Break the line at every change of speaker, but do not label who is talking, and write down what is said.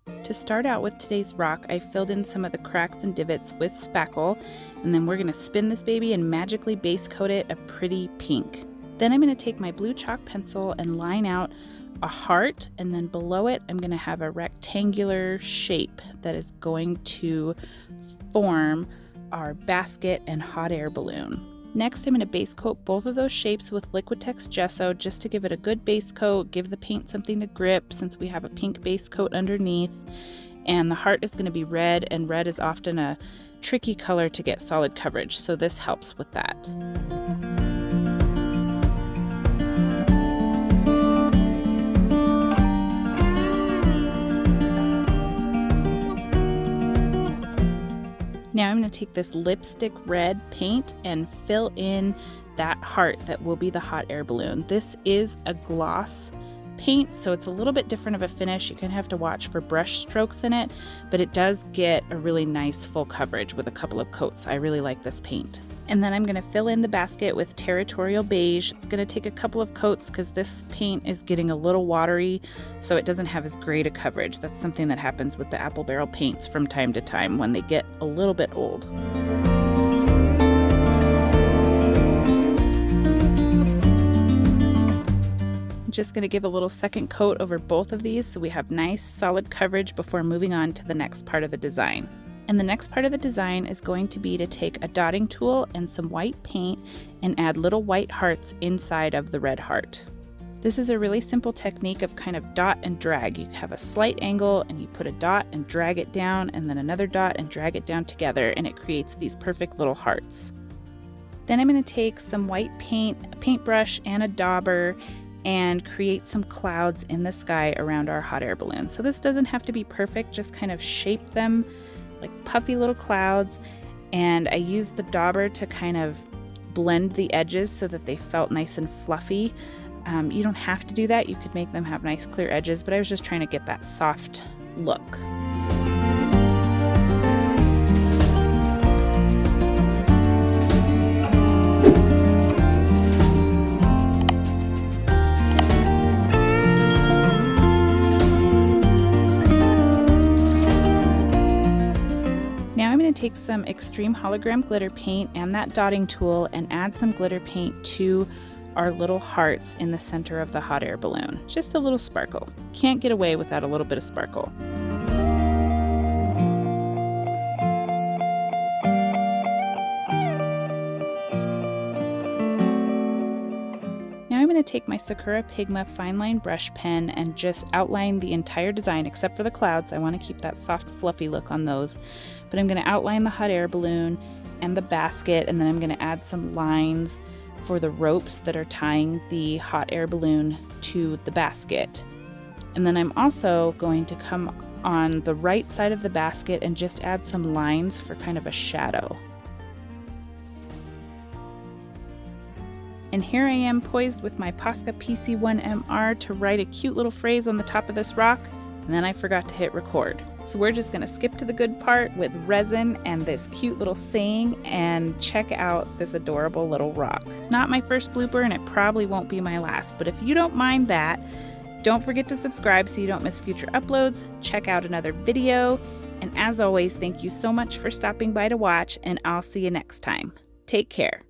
To start out with today's rock, I filled in some of the cracks and divots with spackle, and then we're going to spin this baby and magically base coat it a pretty pink. Then I'm going to take my blue chalk pencil and line out a heart, and then below it I'm going to have a rectangular shape that is going to form our basket and hot air balloon. Next, I'm going to base coat both of those shapes with Liquitex gesso just to give it a good base coat, give the paint something to grip since we have a pink base coat underneath. And the heart is going to be red, and red is often a tricky color to get solid coverage, so this helps with that. Now I'm going to take this lipstick red paint and fill in that heart that will be the hot air balloon. This is a gloss paint, so it's a little bit different of a finish. You're going to have to watch for brush strokes in it, but it does get a really nice full coverage with a couple of coats. I really like this paint. And then I'm going to fill in the basket with Territorial Beige. It's going to take a couple of coats because this paint is getting a little watery, so it doesn't have as great a coverage. That's something that happens with the apple barrel paints from time to time when they get a little bit old. I'm just going to give a little second coat over both of these so we have nice solid coverage before moving on to the next part of the design. And the next part of the design is going to be to take a dotting tool and some white paint and add little white hearts inside of the red heart. This is a really simple technique of kind of dot and drag. You have a slight angle and you put a dot and drag it down, and then another dot and drag it down together, and it creates these perfect little hearts. Then I'm going to take some white paint, a paintbrush, and a dauber and create some clouds in the sky around our hot air balloon. So this doesn't have to be perfect, just kind of shape them like puffy little clouds, and I used the dauber to kind of blend the edges so that they felt nice and fluffy. You don't have to do that, you could make them have nice clear edges, but I was just trying to get that soft look. Take some extreme hologram glitter paint and that dotting tool and add some glitter paint to our little hearts in the center of the hot air balloon. Just a little sparkle. Can't get away without a little bit of sparkle. I'm going to take my Sakura Pigma fine line brush pen and just outline the entire design except for the clouds. I want to keep that soft fluffy look on those, but I'm going to outline the hot air balloon and the basket, and then I'm going to add some lines for the ropes that are tying the hot air balloon to the basket. And then I'm also going to come on the right side of the basket and just add some lines for kind of a shadow. And here I am poised with my Posca PC1MR to write a cute little phrase on the top of this rock, and then I forgot to hit record. So we're just going to skip to the good part with resin and this cute little saying and check out this adorable little rock. It's not my first blooper and it probably won't be my last, but if you don't mind that, don't forget to subscribe so you don't miss future uploads, check out another video, and as always, thank you so much for stopping by to watch, and I'll see you next time. Take care.